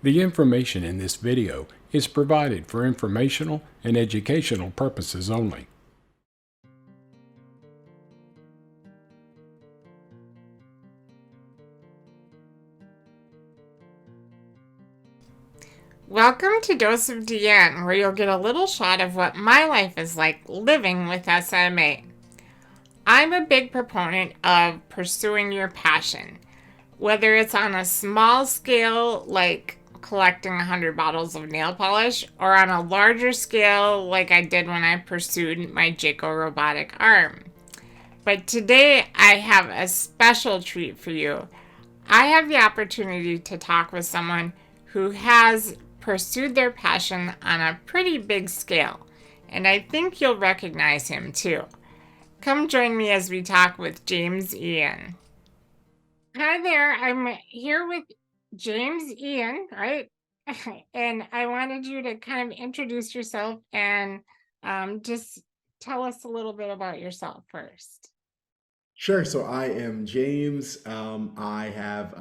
The information in this video is provided for informational and educational purposes only. Welcome to Dose of Deanne, where you'll get a little shot of what my life is like living with SMA. I'm a big proponent of pursuing your passion, whether it's on a small scale like collecting 100 bottles of nail polish, or on a larger scale like I did when I pursued my Jaco robotic arm. But today I have a special treat for you. I have the opportunity to talk with someone who has pursued their passion on a pretty big scale, and I think you'll recognize him too. Come join me as we talk with James Ian. Hi there, I'm here with James Ian, right? And I wanted you to kind of introduce yourself and just tell us a little bit about yourself first. Sure. So I am James. I have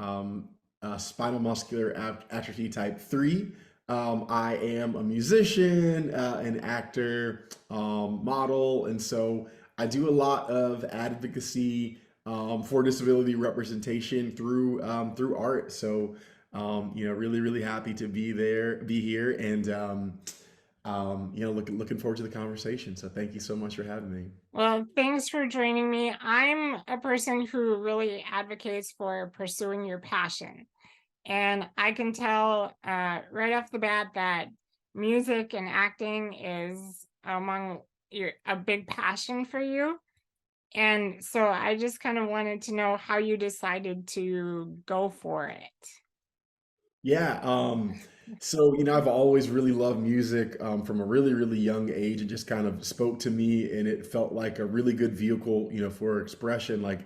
spinal muscular atrophy type 3. I am a musician, an actor, model, and so I do a lot of advocacy for disability representation through art. So really, really happy to be here, and looking forward to the conversation. So thank you so much for having me. Well, thanks for joining me. I'm a person who really advocates for pursuing your passion. And I can tell right off the bat that music and acting is among a big passion for you. And so I just kind of wanted to know how you decided to go for it. Yeah. I've always really loved music from a really, really young age. It just kind of spoke to me, and it felt like a really good vehicle, for expression. Like,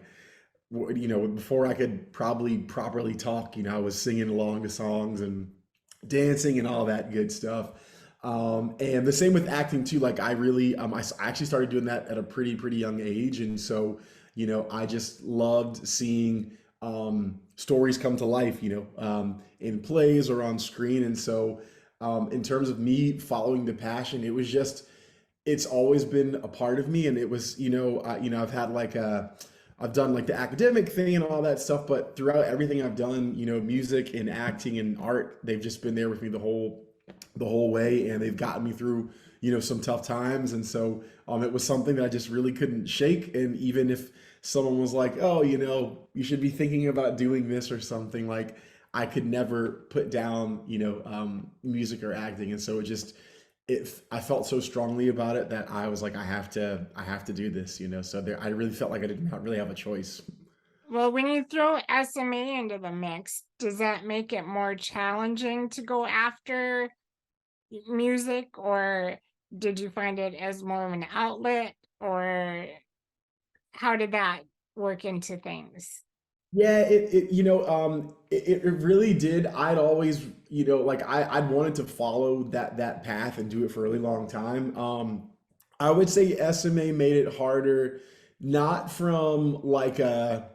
before I could probably properly talk, I was singing along to songs and dancing and all that good stuff. And the same with acting too. Like, I actually started doing that at a pretty young age, and so, I just loved seeing stories come to life, in plays or on screen. And so, in terms of me following the passion, it's always been a part of me. And it was, I've had I've done like the academic thing and all that stuff, but throughout everything I've done, music and acting and art, they've just been there with me the whole way, and they've gotten me through, some tough times. And so, it was something that I just really couldn't shake. And even if someone was like, "Oh, you should be thinking about doing this or something," like, I could never put down, music or acting. And so I felt so strongly about it that I was like, I have to do this. So I really felt like I did not really have a choice. Well, when you throw SMA into the mix, does that make it more challenging to go after music, or did you find it as more of an outlet, or how did that work into things? Yeah, it really did. I'd always, like, I'd wanted to follow that path and do it for a really long time. I would say SMA made it harder, not from like a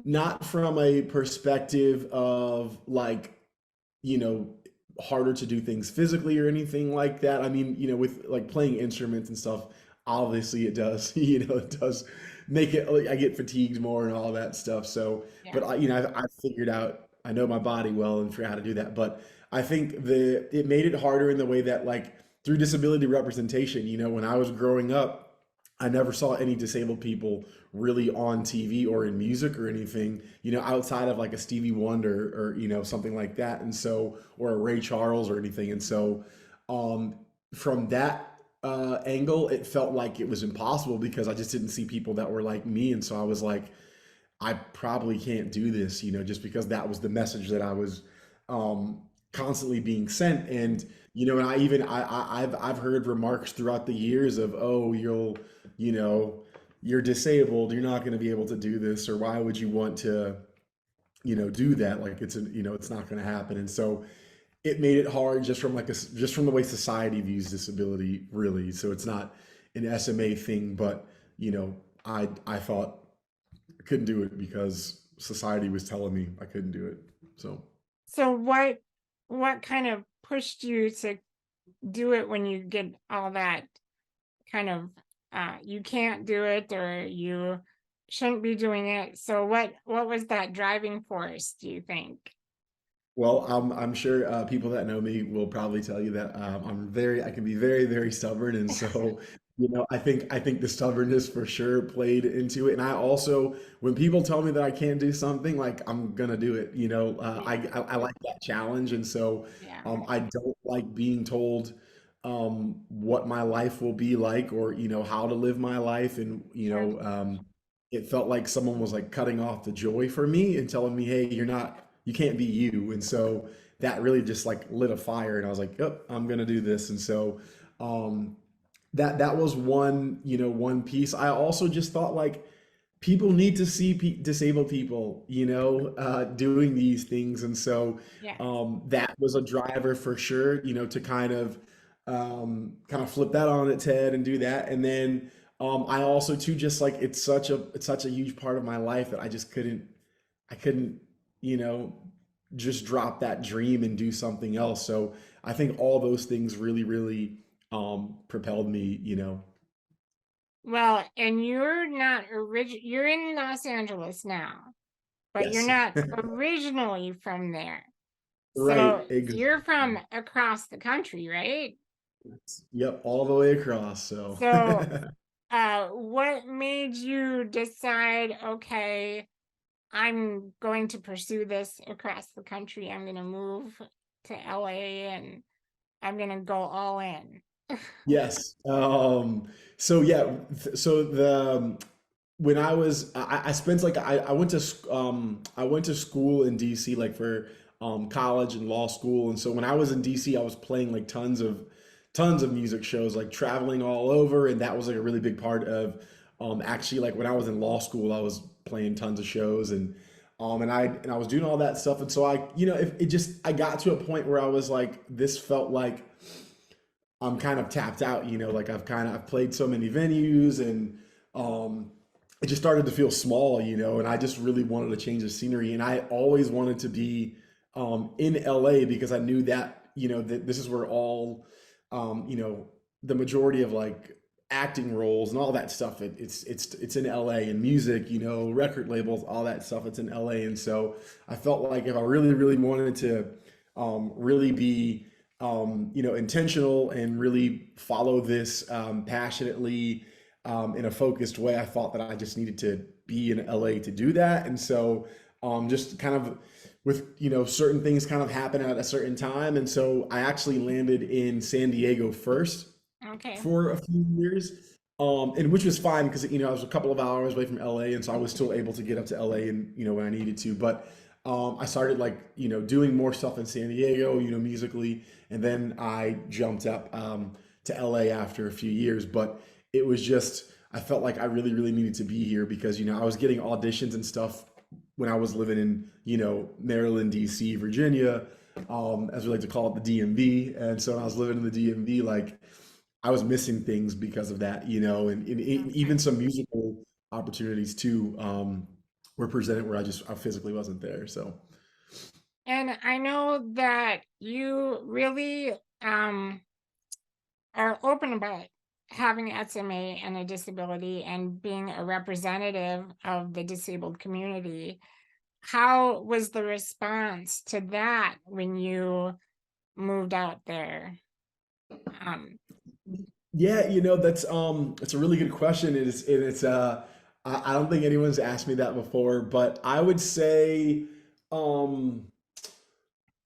not from a perspective of like, you know, harder to do things physically or anything like that. I mean, with like playing instruments and stuff, obviously it does, it does make it like I get fatigued more and all that stuff. So, Yeah. but I've figured out, I know my body well and figure out how to do that. But I think it made it harder in the way that, like, through disability representation, when I was growing up, I never saw any disabled people really on TV or in music or anything, outside of like a Stevie Wonder or, something like that. And so, or a Ray Charles or anything. And so, um, from that angle, it felt like it was impossible because I just didn't see people that were like me. And so I was like, I probably can't do this, just because that was the message that I was constantly being sent. And and I've heard remarks throughout the years of, "Oh, you know, you're disabled, you're not going to be able to do this, or why would you want to, do that? Like, it's not going to happen." And so it made it hard just from just from the way society views disability, really. So it's not an SMA thing, but I thought I couldn't do it because society was telling me I couldn't do it. So So what kind of pushed you to do it when you get all that kind of you can't do it or you shouldn't be doing it. So what was that driving force, do you think? Well, I'm sure people that know me will probably tell you that I can be very, very stubborn, and so I think the stubbornness for sure played into it. And I also, when people tell me that I can't do something, like I'm gonna do it. I like that challenge, and so Yeah. I don't like being told what my life will be like, or how to live my life, and Sure. it felt like someone was like cutting off the joy for me and telling me, hey, you can't be you. And so that really just like lit a fire. And I was like, yep, I'm going to do this. And so, um, that was one piece. I also just thought like people need to see disabled people, doing these things. And so, Yes. that was a driver for sure, to kind of flip that on its head and do that. And then, I also too, just like, it's such a huge part of my life that I couldn't, you know, just drop that dream and do something else. So I think all those things really, really propelled me. Well, and you're in Los Angeles now, but you're Yes. not originally from there. Right. So you're from across the country, right? Yep, all the way across. So So what made you decide, okay, I'm going to pursue this across the country. I'm going to move to LA and I'm going to go all in. yes. So yeah, so the when I spent like I went to school in DC like for college and law school, and so when I was in DC I was playing like tons of music shows, like traveling all over, and that was like a really big part of actually like when I was in law school I was playing tons of shows, and I was doing all that stuff. And so if it just I got to a point where I was like, this felt like I'm kind of tapped out, like I've played so many venues, and um it just started to feel small, and I just really wanted to change the scenery. And I always wanted to be in LA because I knew that, that this is where all the majority of like acting roles and all that stuff, it's in LA, and music, record labels, all that stuff, it's in LA. And so I felt like if I really, really wanted to really be intentional and really follow this passionately in a focused way, I thought that I just needed to be in LA to do that. And so just kind of with certain things kind of happen at a certain time, and so I actually landed in San Diego first Okay. for a few years, and which was fine because I was a couple of hours away from LA, and so I was still able to get up to LA and when I needed to. But I started like doing more stuff in San Diego, musically, and then I jumped up to LA after a few years. But it was just I felt like I really really needed to be here because I was getting auditions and stuff when I was living in Maryland, DC, Virginia, as we like to call it, the DMV. And so when I was living in the DMV, like I was missing things because of that, and even Okay. some musical opportunities too were presented where I physically wasn't there. So And I know that you really are open about having SMA and a disability and being a representative of the disabled community. How was the response to that when you moved out there? Um, yeah, that's a really good question. I don't think anyone's asked me that before, but I would say um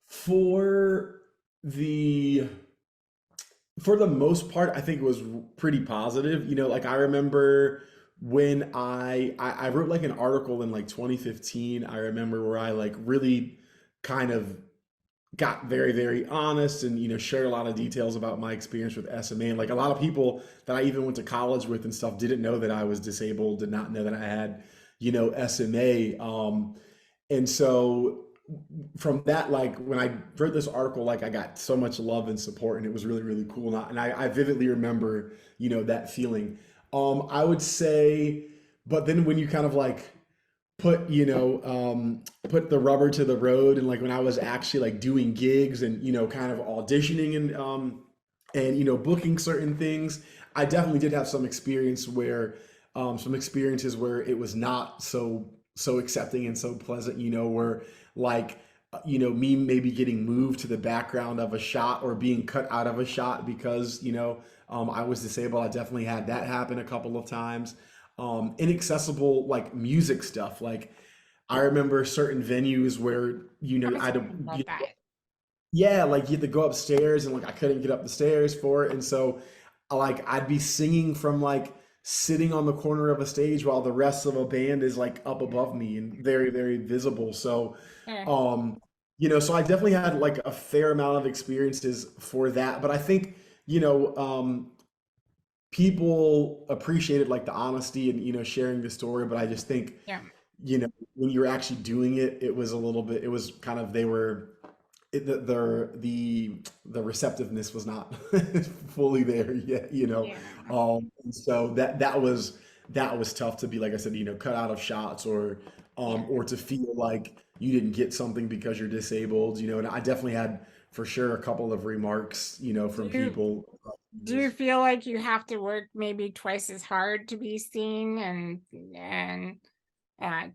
for the for the most part, I think it was pretty positive. Like I remember when I wrote like an article in like 2015. I remember where I like really kind of got very, very honest and shared a lot of details about my experience with SMA. And like a lot of people that I even went to college with and stuff didn't know that I was disabled, did not know that I had SMA. And so from that, like when I read this article, like I got so much love and support, and it was really, really cool. And I vividly remember, that feeling. I would say, but then when you kind of like put put the rubber to the road, and like when I was actually like doing gigs and kind of auditioning and booking certain things, I definitely did have some experiences where it was not so accepting and so pleasant, where like me maybe getting moved to the background of a shot or being cut out of a shot because I was disabled. I definitely had that happen a couple of times. Inaccessible like music stuff. Like I remember certain venues where I I was had to, wondering about that. yeah, like you had to go upstairs and like I couldn't get up the stairs for it. And so like I'd be singing from like sitting on the corner of a stage while the rest of a band is like up above me and very, very visible. So Eh, um, so I definitely had like a fair amount of experiences for that. But I think, you know, um, people appreciated like the honesty and sharing the story. But I just think, yeah, when you're actually doing it, it was a little bit, it was kind of, they were the receptiveness was not fully there yet, yeah, and so that was tough to be, like I said, cut out of shots, yeah. or to feel like you didn't get something because you're disabled, and I definitely had for sure a couple of remarks, Do from you people. do you feel like you have to work maybe twice as hard to be seen and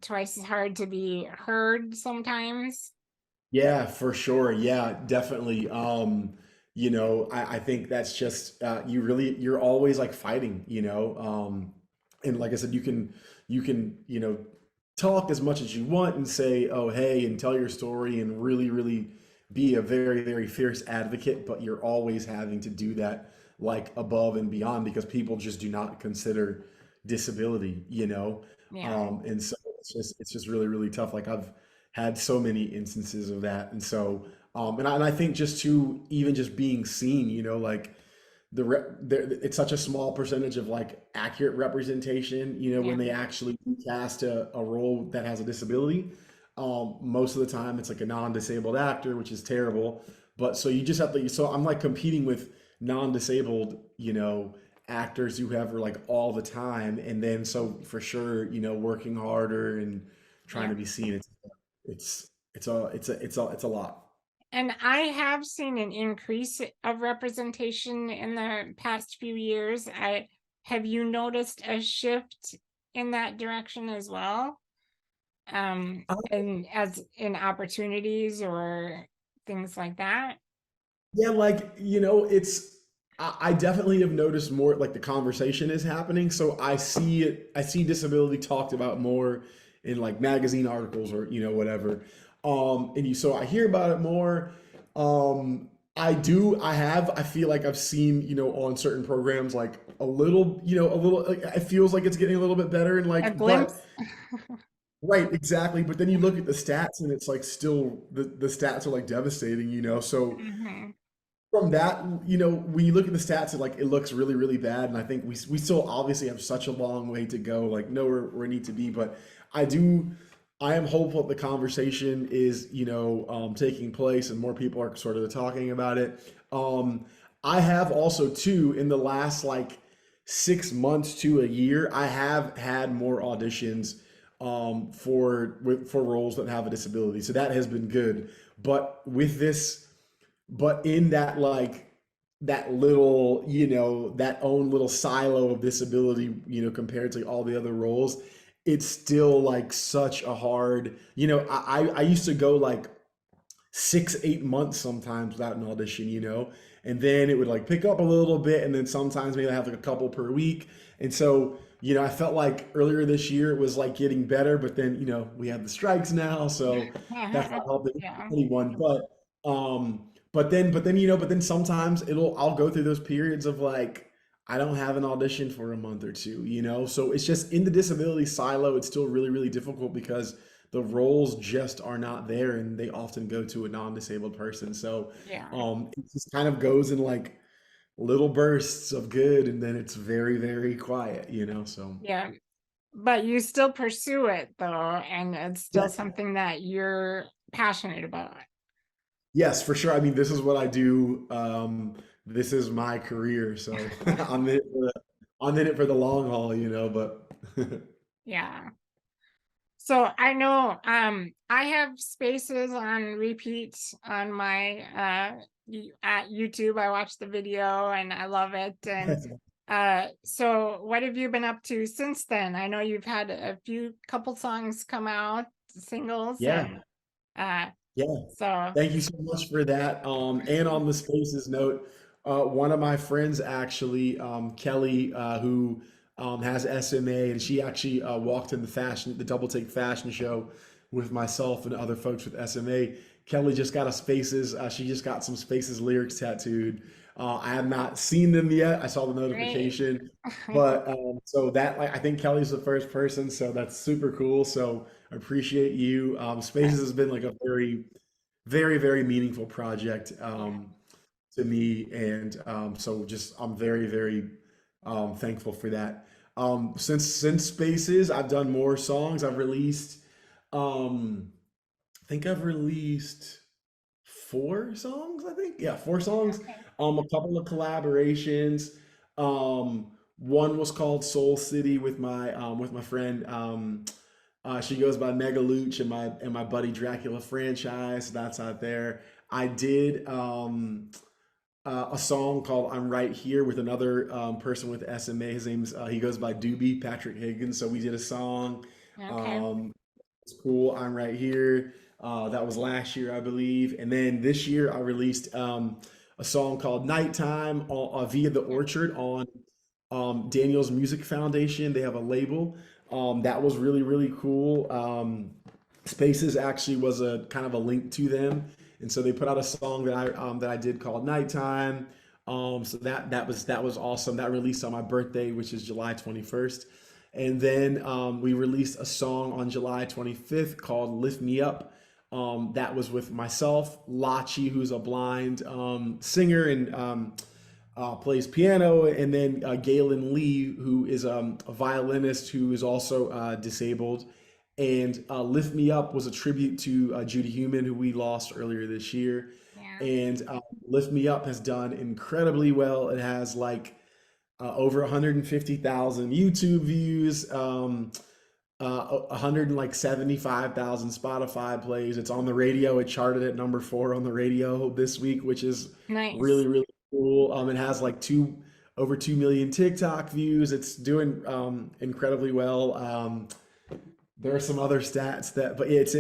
twice as hard to be heard sometimes? Yeah, for sure. Yeah, definitely. I think that's just you're always like fighting, and like I said, you can, talk as much as you want and say, oh, hey, and tell your story and really, really be a very, very fierce advocate, but you're always having to do that like above and beyond because people just do not consider disability, Yeah, and so it's just really, really tough. Like I've had so many instances of that, and so and I think just to even just being seen, like it's such a small percentage of like accurate representation, yeah, when they actually cast a role that has a disability. Most of the time it's like a non-disabled actor, which is terrible. But so you just have to, so I'm like competing with non-disabled, actors who have like all the time. And then so for sure, working harder and trying yeah. to be seen. It's a lot. And I have seen an increase of representation in the past few years. I have you noticed a shift in that direction as well? And as in opportunities or things like that? Yeah, like, I definitely have noticed more like the conversation is happening. So I see disability talked about more in like magazine articles or, whatever. So I hear about it more. I feel like I've seen, on certain programs like a little, like, it feels like it's getting a little bit better and A like, but glimpse? right, exactly. But then you look at the stats and it's like still the stats are like devastating, so Mhm. from that, when you look at the stats, it looks really, really bad. And I think we still obviously have such a long way to go, like nowhere where we need to be. But I do, I am hopeful that the conversation is, taking place and more people are sort of talking about it. I have also too in the last like 6 months to a year, I have had more auditions for roles that have a disability, so that has been good. But with this but in that like that little that own little silo of disability, compared to all the other roles, it's still like such a hard, I used to go like 6 8 months sometimes without an audition, and then it would like pick up a little bit, and then sometimes maybe I have like a couple per week. And so I felt like earlier this year it was like getting better, but then we have the strikes now, so that's not helping Yeah. anyone. But then sometimes I'll go through those periods of like I don't have an audition for a month or two, so it's just in the disability silo, it's still really, really difficult because the roles just are not there and they often go to a non-disabled person. So Yeah. it just kind of goes in like little bursts of good and then it's very, very quiet, so Yeah. But you still pursue it though, and it's yeah. still something that you're passionate about. Yes, for sure. I mean, this is what I do. This is my career, so I'm in it for the long haul, but Yeah. So I know I have Spaces on repeat on my at YouTube. I watch the video and I love it. And so what have you been up to since then? I know you've had a few couple songs come out, singles, Yeah, and yeah. so Thank you so much for that. And on the Spaces note, one of my friends actually, Kelly, who has SMA, and she actually walked in the Double Take fashion show with myself and other folks with SMA. Kelly just got a Spaces. She just got some Spaces lyrics tattooed. I have not seen them yet. I saw the great. notification, but so that like I think Kelly's the first person, so that's super cool. So I appreciate you. Spaces has been like a very meaningful project Yeah. to me, and so just I'm very thankful for that. Since Spaces, I've done more songs. I've released, I think I've released 4 songs. I think, yeah, 4 songs. Okay. A couple of collaborations. One was called Soul City with my friend. She goes by Mega Luch and my buddy Dracula franchise. That's out there. I did a song called "I'm Right Here" with another person with SMA. His name's he goes by Doobie Patrick Higgins. So we did a song. Okay. Um, it's cool. I'm right here. That was last year, I believe. And then this year, I released a song called "Nighttime" via the Orchard on Daniel's Music Foundation. They have a label. That was really cool. Spaces actually was a kind of a link to them, and so they put out a song that I did called "Nighttime." So that was awesome. That released on my birthday, which is July 21st. And then we released a song on July 25th called "Lift Me Up." That was with myself, Lachi, who's a blind singer and plays piano, and then Galen Lee, who is a violinist who is also disabled. And "Lift Me Up" was a tribute to Judy Human, who we lost earlier this year. Yeah. And "Lift Me Up" has done incredibly well. It has like over 150,000 YouTube views, 175,000 Spotify plays. It's on the radio. It charted at number 4 on the radio this week, which is Nice. really cool. It has like over 2 million TikTok views. It's doing incredibly well. There are some other stats but it's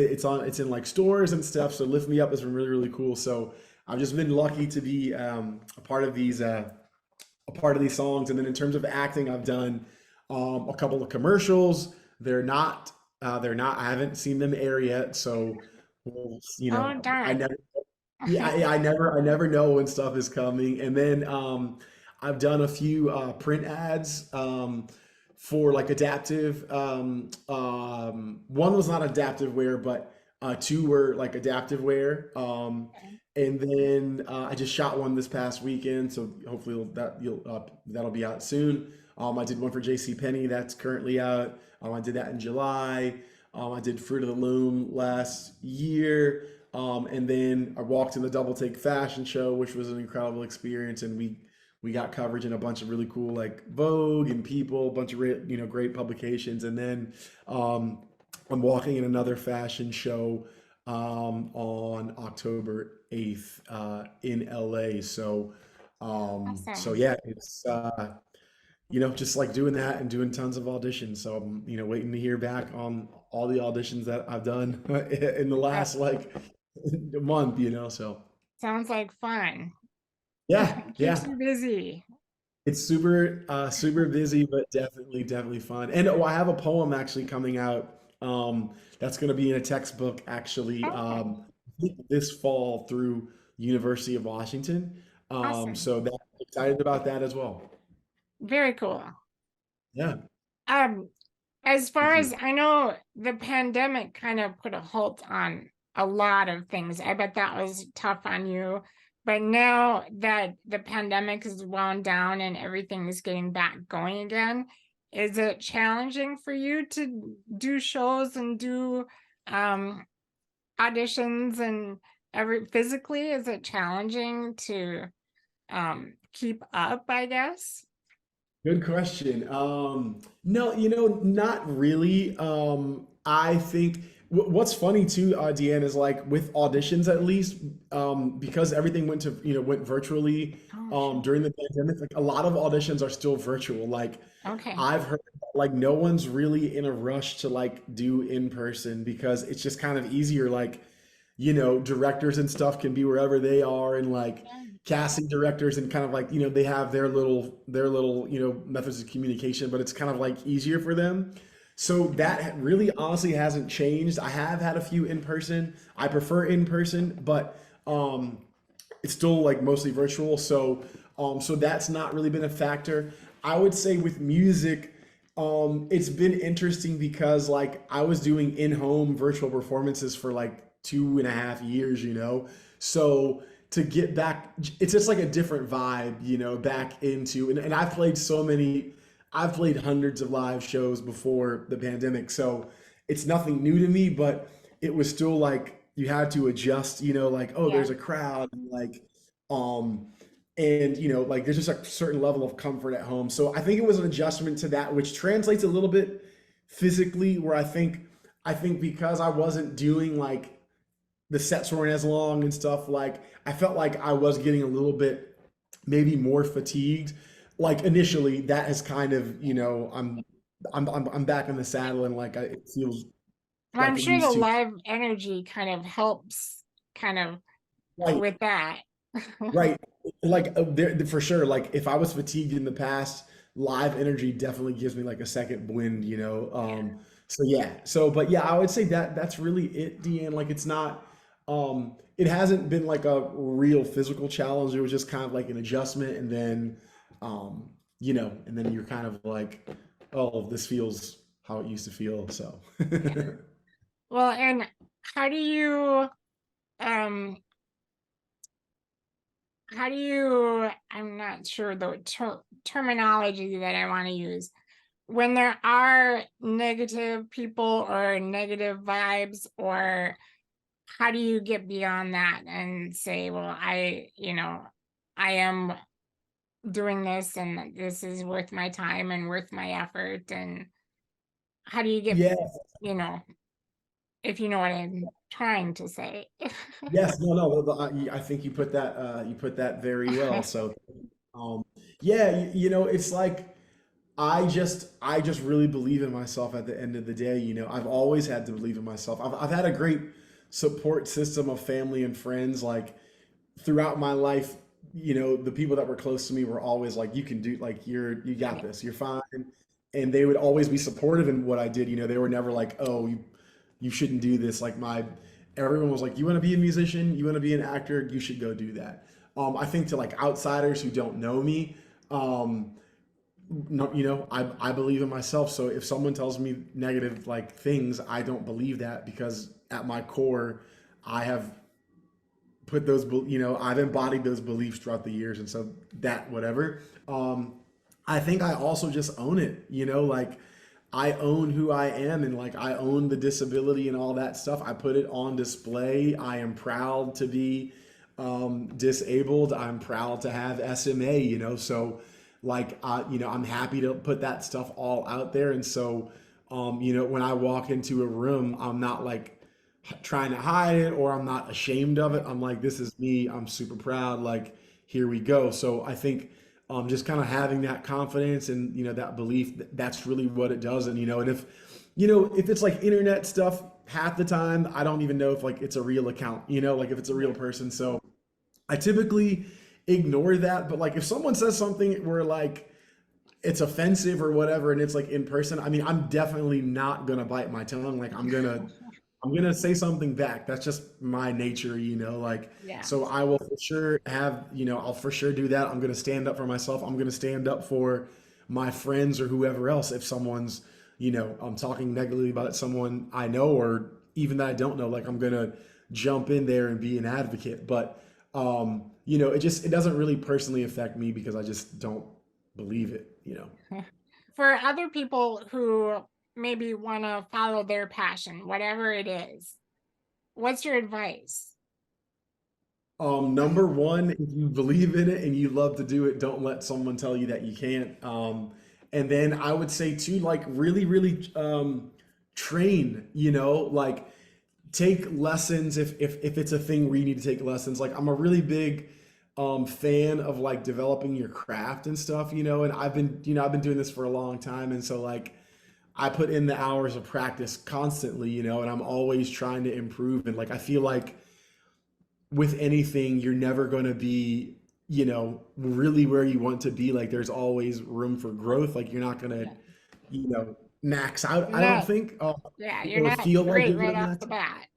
in like stores and stuff. So "Lift Me Up" has been really cool. So I've just been lucky to be a part of these songs. And then in terms of acting, I've done a couple of commercials. I haven't seen them air yet, so well, Oh I darn. never, yeah, I never know when stuff is coming. And then I've done a few print ads for like adaptive. One was not adaptive wear, but two were like adaptive wear. And then I just shot one this past weekend, so hopefully that'll be out soon. I did one for J.C. Penney that's currently out. I did that in July. I did Fruit of the Loom last year, and then I walked in the Double Take fashion show, which was an incredible experience, and we got coverage in a bunch of really cool like Vogue and People, a bunch of great publications, and then um, I'm walking in another fashion show on October 8th in LA. So Awesome. yeah, it's just like doing that and doing tons of auditions. So I'm waiting to hear back on all the auditions that I've done in the Uh, last like month. So sounds like fun. Keeps yeah, you busy. it's super busy, but definitely fun. And oh, I have a poem actually coming out that's going to be in a textbook actually Okay. this fall through University of Washington. Awesome. So excited about that as well. Very cool. Yeah, Um, as far thank as you. I know, the pandemic kind of put a halt on a lot of things. I bet that was tough on you. But now that the pandemic is wound down and everything is getting back going again, is it challenging for you to do shows and do um auditions and every physically? Is it challenging to keep up, I guess? Good question. No, not really. I think what's funny too, Deanne, is like with auditions at least, because everything went to went virtually Oh, sure. during the pandemic. Like a lot of auditions are still virtual. Like Okay. I've heard, like no one's really in a rush to like do in person because it's just kind of easier. Like directors and stuff can be wherever they are, and like Yeah. casting directors and kind of like they have their little methods of communication, but it's kind of like easier for them. So that really honestly hasn't changed. I have had a few in person. I prefer in person, but um it's still like mostly virtual. So that's not really been a factor. I would say with music, it's been interesting because like I was doing in-home virtual performances for like 2.5 years, so to get back, it's just like a different vibe, back into, and I've played hundreds of live shows before the pandemic, so it's nothing new to me, but it was still like you had to adjust, like, oh, Yeah. there's a crowd, um, and like there's just a certain level of comfort at home. So I think it was an adjustment to that, which translates a little bit physically, where I think because I wasn't doing like the sets weren't as long and stuff, like I felt like I was getting a little bit maybe more fatigued. Like initially, that has kind of, I'm back in the saddle, and like it feels Well, I'm like it sure the used to. live energy kind of helps kind of Right. with that. Right. Like for sure. Like if I was fatigued in the past, live energy definitely gives me like a second wind. So yeah. So but yeah, I would say that that's really it, Deanne. Like it's not it hasn't been like a real physical challenge. It was just kind of like an adjustment, and then and then you're kind of like, oh, this feels how it used to feel. So Yeah. Well, and how do you um I'm not sure the terminology that I want to use when there are negative people or negative vibes, or how do you get beyond that and say, well, I am doing this and this is worth my time and worth my effort, and how do you get, yeah. you know, if you know what I'm trying to say. Yes, no, no. I think you put that very well. So, yeah, it's like I just really believe in myself. At the end of the day, I've always had to believe in myself. I've had a great support system of family and friends. Like throughout my life, the people that were close to me were always like, "You can do, like you got Yeah. this, you're fine," and they would always be supportive in what I did. They were never like, "Oh, you shouldn't do this." Like everyone was like, "You want to be a musician? You want to be an actor? You should go do that." I think to like outsiders who don't know me, no, I believe in myself. So if someone tells me negative like things, I don't believe that because at my core, I have put those, I've embodied those beliefs throughout the years, and so that whatever. I think I also just own it, like I own who I am, and like I own the disability and all that stuff. I put it on display. I am proud to be disabled. I'm proud to have SMA, so like I'm happy to put that stuff all out there. And so when I walk into a room, I'm not like trying to hide it, or I'm not ashamed of it. I'm like, this is me. I'm super proud. Like, here we go. So I think just kind of having that confidence and that belief, that's really what it does. And and if it's like internet stuff, half the time I don't even know if like it's a real account. Like if it's a real person. So I typically ignore that. But like if someone says something where like it's offensive or whatever, and it's like in person, I mean, I'm definitely not gonna bite my tongue. Like I'm gonna say something back. That's just my nature, like Yeah. so I will for sure have, I'll for sure do that. I'm gonna stand up for myself. I'm gonna stand up for my friends or whoever else if someone's, I'm talking negatively about someone I know or even that I don't know, like I'm gonna jump in there and be an advocate. But it doesn't really personally affect me because I just don't believe it. For other people who maybe want to follow their passion, whatever it is, what's your advice? Number one, if you believe in it and you love to do it, don't let someone tell you that you can't. And then I would say too, like really, really train, like take lessons if it's a thing where you need to take lessons. Like I'm a really big fan of like developing your craft and stuff, and I've been doing this for a long time, and so like I put in the hours of practice constantly, and I'm always trying to improve. And like I feel like with anything, you're never going to be, really where you want to be. Like there's always room for growth. Like you're not going to, Yeah. max out. I don't No, think, yeah, you're or not feel like great you're right going to off the max. bat.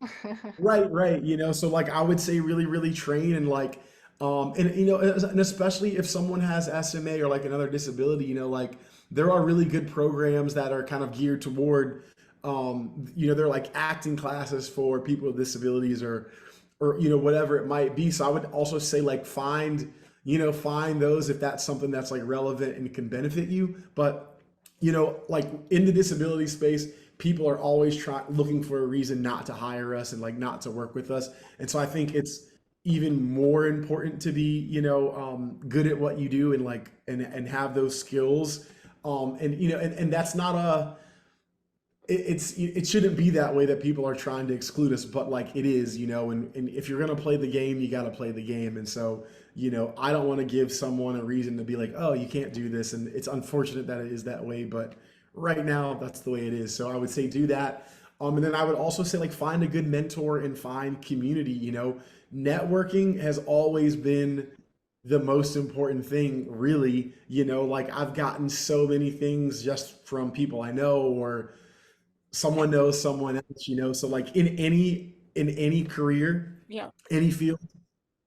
Right, right. So like I would say really, really train and like, and and especially if someone has SMA or like another disability, like there are really good programs that are kind of geared toward, they're like acting classes for people with disabilities or whatever it might be. So I would also say like find those if that's something that's like relevant and can benefit you. But like in the disability space, people are always looking for a reason not to hire us and like not to work with us. And so I think it's even more important to be, good at what you do and like and have those skills. And that's not it shouldn't be that way that people are trying to exclude us, but like it is, and if you're gonna play the game, you gotta play the game. And so, I don't want to give someone a reason to be like, oh, you can't do this. And it's unfortunate that it is that way, but right now that's the way it is. So I would say do that. And then I would also say like find a good mentor and find community. Networking has always been the most important thing, really. Like I've gotten so many things just from people I know or someone knows someone else, so like in any career, Yeah, any field,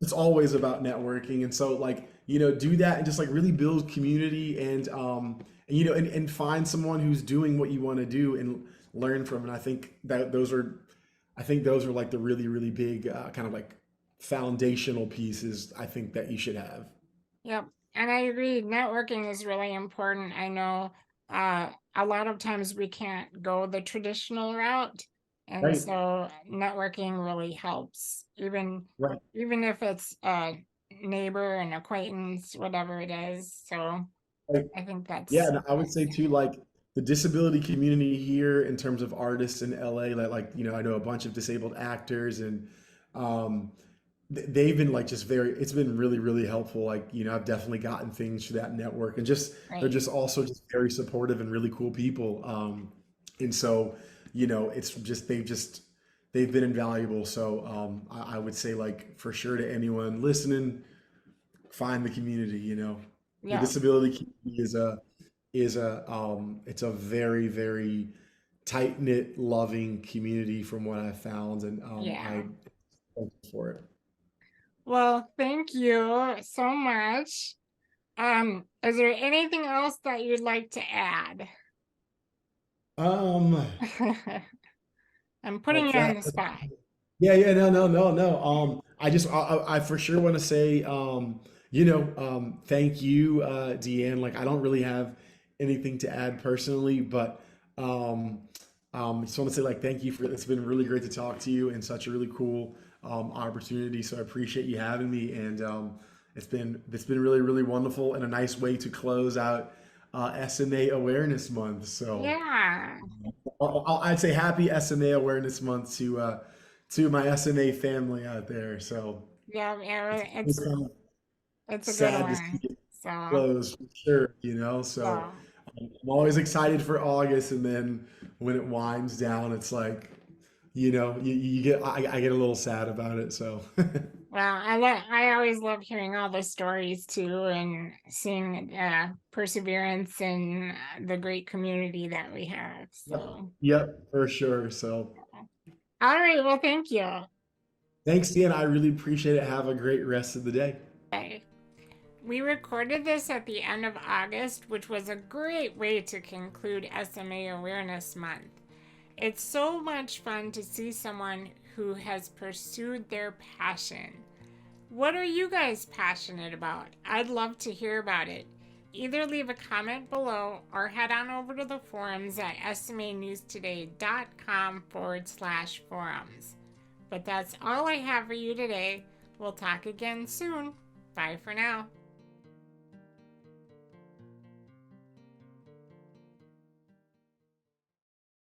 it's always about networking. And so like do that and just like really build community and find someone who's doing what you want to do and learn from. And I think those are like the really really big kind of like foundational pieces I think that you should have. yep. And I agree, networking is really important. I know a lot of times we can't go the traditional route, and Right, so networking really helps, right. even if it's a neighbor, an acquaintance, whatever it is. So Right. I think Yeah, that's and I would say too, like the disability community here in terms of artists in LA, like I know a bunch of disabled actors, and um, they've been like just it's been really, really helpful. Like, I've definitely gotten things through that network, and just they're great. just also just very supportive and really cool people. And so, it's they've been invaluable. So I would say like for sure to anyone listening, find the community. The Yeah, disability community it's a very, very tight knit, loving community from what I found, and yeah. I thank you for it. Well, thank you so much. Is there anything else that you'd like to add? Um, I'm putting like you on that. the spot. Yeah, yeah, no, no, no, no. I for sure want to say, thank you, Deanne. Like, I don't really have anything to add personally, but um, just want to say like thank you for it's been really great to talk to you and such a really cool opportunity. So I appreciate you having me, and it's been really really wonderful and a nice way to close out SMA Awareness Month. So. Yeah, I'd say happy SMA Awareness Month to my SMA family out there. So yeah, it's yeah, kind of it's a good sad to see one. it So, close for sure, So yeah, I'm always excited for August, and then when it winds down, it's like, you get I get a little sad about it. So well, I always love hearing all the stories too, and seeing perseverance and the great community that we have. yep, So, yep, for sure. So all right, well, thank you. thanks, Dan. I really appreciate it. Have a great rest of the day. Bye. We recorded this at the end of August, which was a great way to conclude SMA Awareness Month. It's so much fun to see someone who has pursued their passion. What are you guys passionate about? I'd love to hear about it. Either leave a comment below or head on over to the forums at smanewstoday.com/forums. But that's all I have for you today. We'll talk again soon. Bye for now.